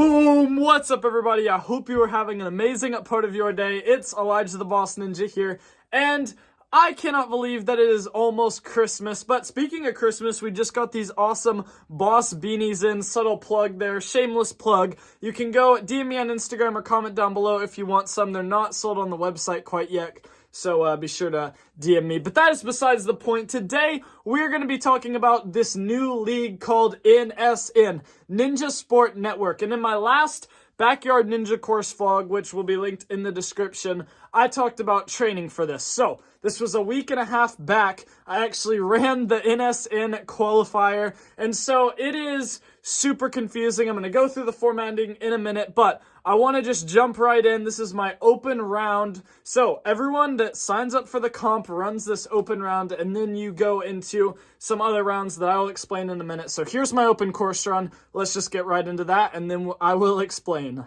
Boom! What's up, everybody? I hope you are having an amazing part of your day. It's Elijah the Boss Ninja here, and I cannot believe that it is almost Christmas. But speaking of Christmas, we just got these awesome Boss beanies in. Subtle plug there, shameless plug. You can go DM me on Instagram or comment down below if you want some. They're not sold on the website quite yet, so be sure to DM me. But that is besides the point. Today, we're going to be talking about this new league called NSN, Ninja Sport Network. And in my last Backyard Ninja course vlog, which will be linked in the description, I talked about training for this. So, this was a week and a half back. I actually ran the NSN qualifier, and so it is super confusing. I'm going to go through the formatting in a minute, but I want to just jump right in. This is my open round. So everyone that signs up for the comp runs this open round, and then you go into some other rounds that I'll explain in a minute. So here's my open course run. Let's just get right into that, and then I will explain.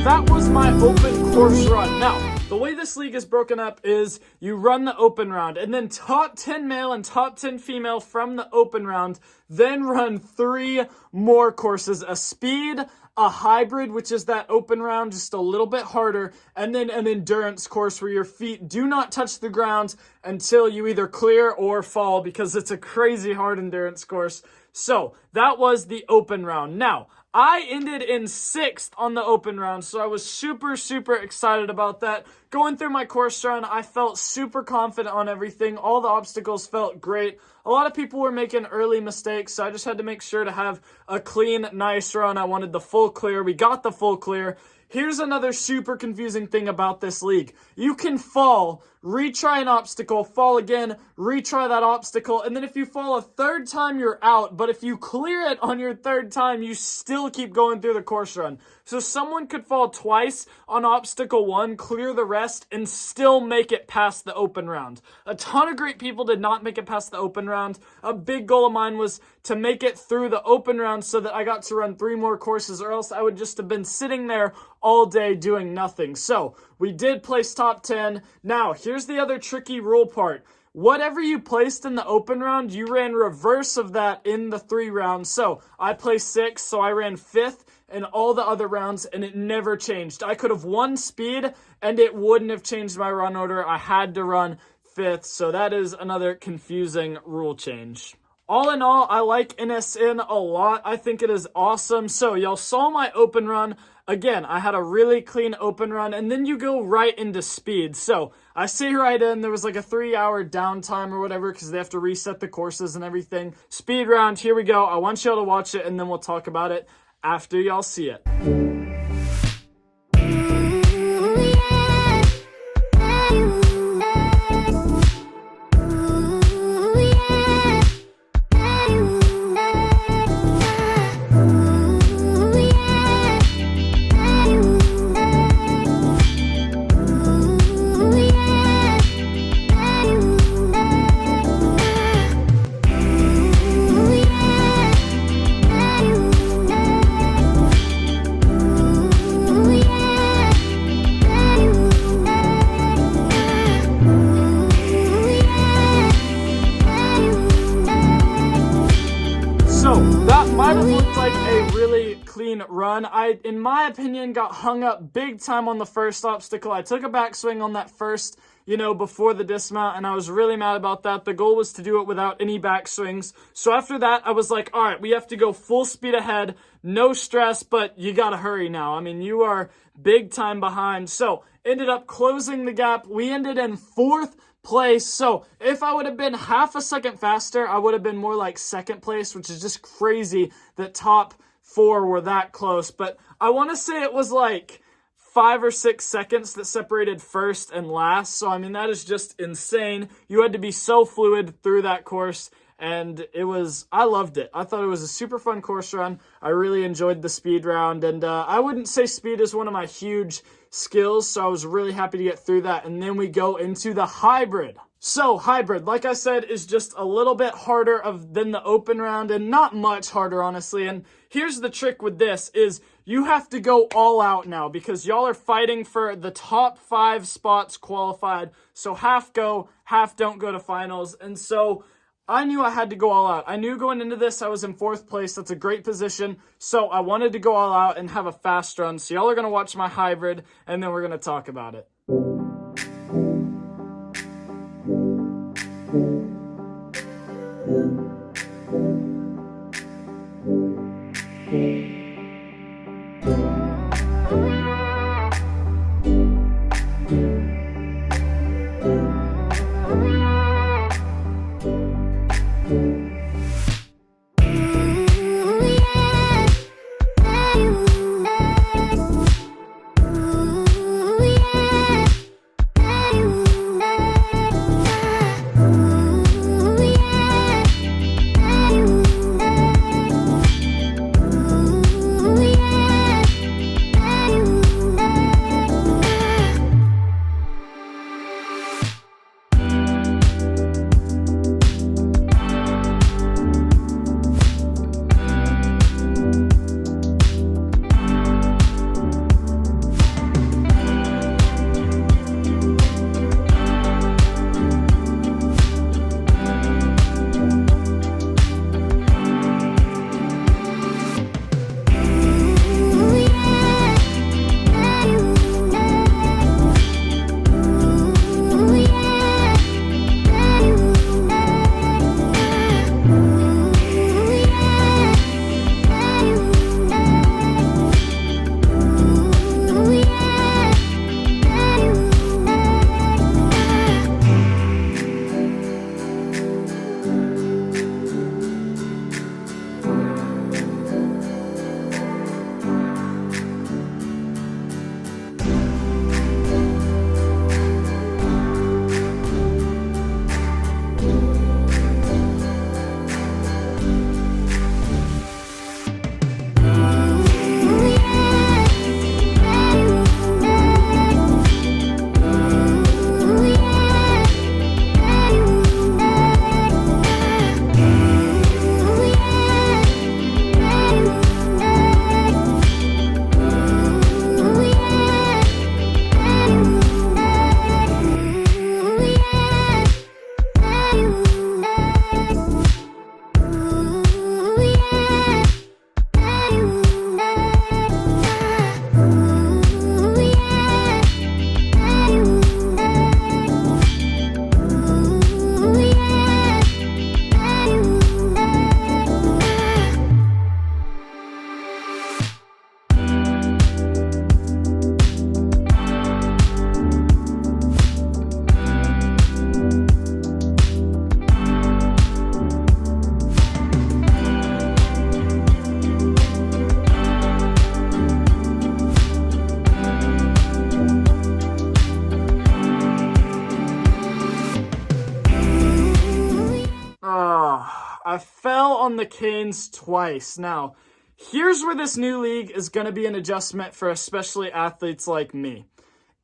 That was my open course run. Now, the way this league is broken up is you run the open round, and then top 10 male and top 10 female from the open round, then run 3 more courses, a speed, a hybrid, which is that open round, just a little bit harder, and then an endurance course where your feet do not touch the ground until you either clear or fall, because it's a crazy hard endurance course. So, that was the open round. Now, I ended in 6th on the open round, so I was super excited about that. Going through my course run, I felt super confident on everything. All the obstacles felt great. A lot of people were making early mistakes, so I just had to make sure to have a clean, nice run. I wanted the full clear. We got the full clear. here's another super confusing thing about this league. You can fall, retry an obstacle, fall again, retry that obstacle, and then if you fall a third time, you're out. But if you clear it on your third time, you still keep going through the course run. So someone could fall twice on obstacle 1, clear the rest, and still make it past the open round. A ton of great people did not make it past the open round. A big goal of mine was to make it through the open round so that I got to run 3 more courses, or else I would just have been sitting there all day doing nothing. So we did place top 10. Now, here's the other tricky rule part. Whatever you placed in the open round, you ran reverse of that in the 3 rounds. So I placed 6th, so I ran 5th in all the other rounds, and it never changed. I could have won speed, and it wouldn't have changed my run order. I had to run 5th, so that is another confusing rule change. All in all, I like NSN a lot. I think it is awesome. So y'all saw my open run. Again, I had a really clean open run, and then you go right into speed. So I see right in, there was like a 3-hour downtime or whatever because they have to reset the courses and everything. Speed round, here we go. I want y'all to watch it, and then we'll talk about it after y'all see it. Might have looked like a really clean run. I, in my opinion, got hung up big time on the first obstacle. I took a backswing on that first, before the dismount, and I was really mad about that. The goal was to do it without any backswings. So after that, I was like, all right, we have to go full speed ahead. No stress, but you gotta hurry now. I mean, you are big time behind. So ended up closing the gap. We ended in 4th place. So if I would have been half a second faster, I would have been more like 2nd place, which is just crazy that top 4 were that close. But I want to say it was like 5 or 6 seconds that separated first and last. So I mean, that is just insane. You had to be so fluid through that course, and I loved it. I thought it was a super fun course run. I really enjoyed the speed round, and I wouldn't say speed is one of my huge skills, so I was really happy to get through that. And then we go into the hybrid. So hybrid, like I said, is just a little bit harder than the open round, and not much harder, honestly. And here's the trick with this is you have to go all out now because y'all are fighting for the top 5 spots qualified. So half go, half don't go to finals. And so I knew I had to go all out. I knew going into this I was in 4th place. That's a great position. So I wanted to go all out and have a fast run. So y'all are going to watch my hybrid, and then we're going to talk about it. I fell on the canes twice. Now, here's where this new league is going to be an adjustment for especially athletes like me.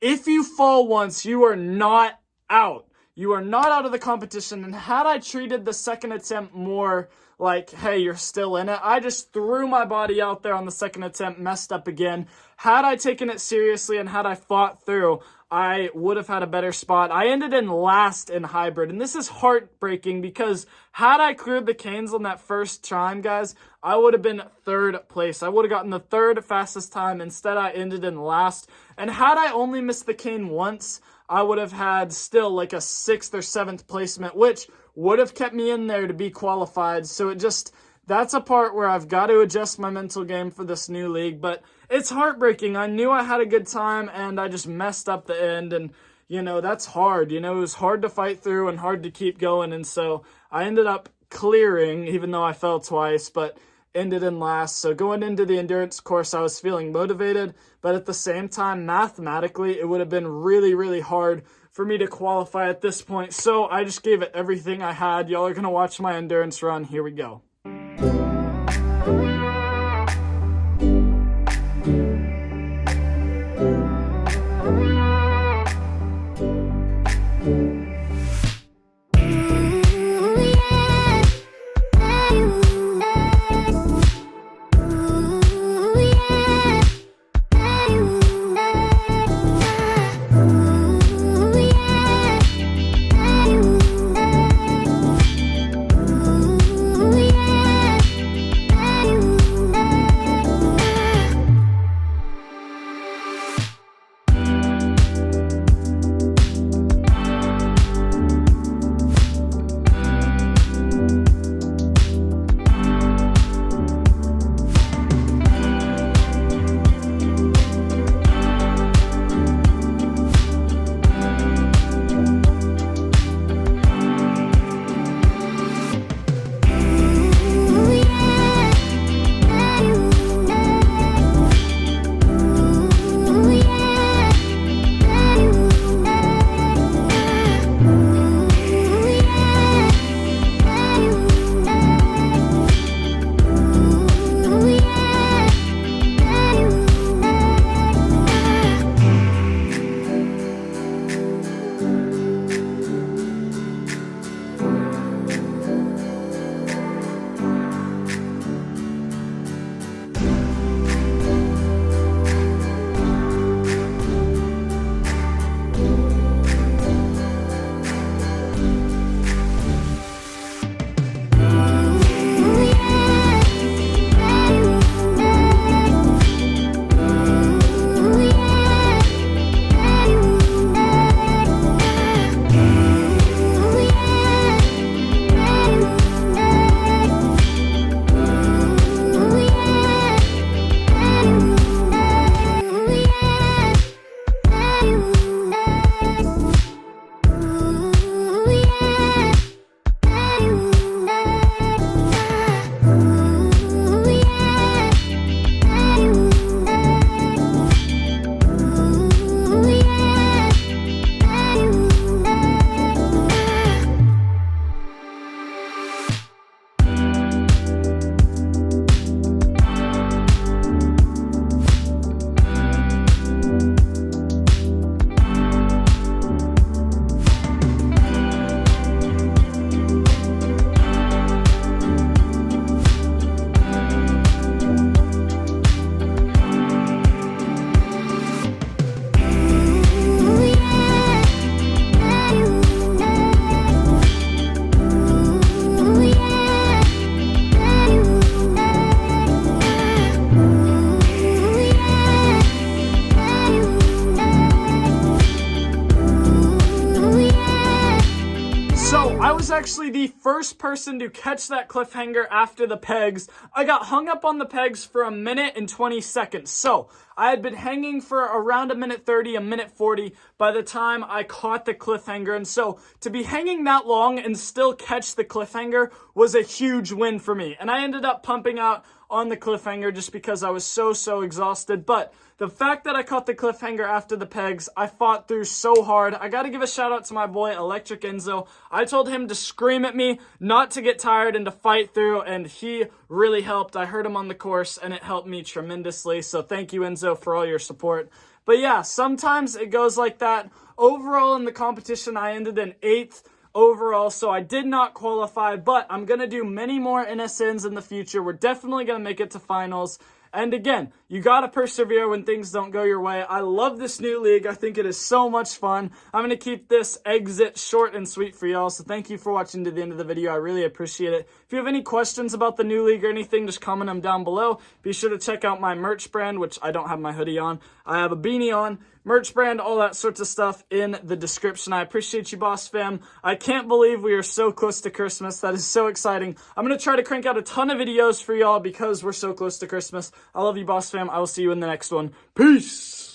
If you fall once, you are not out. You are not out of the competition. And had I treated the second attempt more like, hey, you're still in it, I just threw my body out there on the second attempt, messed up again. Had I taken it seriously and had I fought through, I would have had a better spot. I ended in last in hybrid, and this is heartbreaking because had I cleared the canes on that first time, guys, I would have been third place. I would have gotten the third fastest time. Instead, I ended in last. And had I only missed the cane once, I would have had still like a 6th or 7th placement, which would have kept me in there to be qualified. So that's a part where I've got to adjust my mental game for this new league, but it's heartbreaking. I knew I had a good time and I just messed up the end, and that's hard. It was hard to fight through and hard to keep going, and so I ended up clearing even though I fell twice, but ended in last. So going into the endurance course, I was feeling motivated, but at the same time, mathematically, it would have been really, really hard for me to qualify at this point. So I just gave it everything I had. Y'all are going to watch my endurance run. Here we go. was actually the first person to catch that cliffhanger after the pegs. I got hung up on the pegs for 1 minute and 20 seconds. So I had been hanging for around 1 minute 30, 1 minute 40 by the time I caught the cliffhanger. And so to be hanging that long and still catch the cliffhanger was a huge win for me. And I ended up pumping out on the cliffhanger just because I was so exhausted. But the fact that I caught the cliffhanger after the pegs, I fought through so hard. I gotta give a shout out to my boy Electric Enzo. I told him to scream at me, not to get tired, and to fight through, and he really helped. I heard him on the course and it helped me tremendously. So thank you, Enzo, for all your support. But yeah, sometimes it goes like that. Overall in the competition, I ended in 8th overall, so I did not qualify, but I'm going to do many more NSNs in the future. We're definitely going to make it to finals. And again, you got to persevere when things don't go your way. I love this new league. I think it is so much fun. I'm going to keep this exit short and sweet for y'all. So thank you for watching to the end of the video. I really appreciate it. If you have any questions about the new league or anything, just comment them down below. Be sure to check out my merch brand, which I don't have my hoodie on. I have a beanie on, merch brand, all that sorts of stuff in the description. I appreciate you, Boss Fam. I can't believe we are so close to Christmas. That is so exciting. I'm going to try to crank out a ton of videos for y'all because we're so close to Christmas. I love you, Boss Fam. I will see you in the next one. Peace!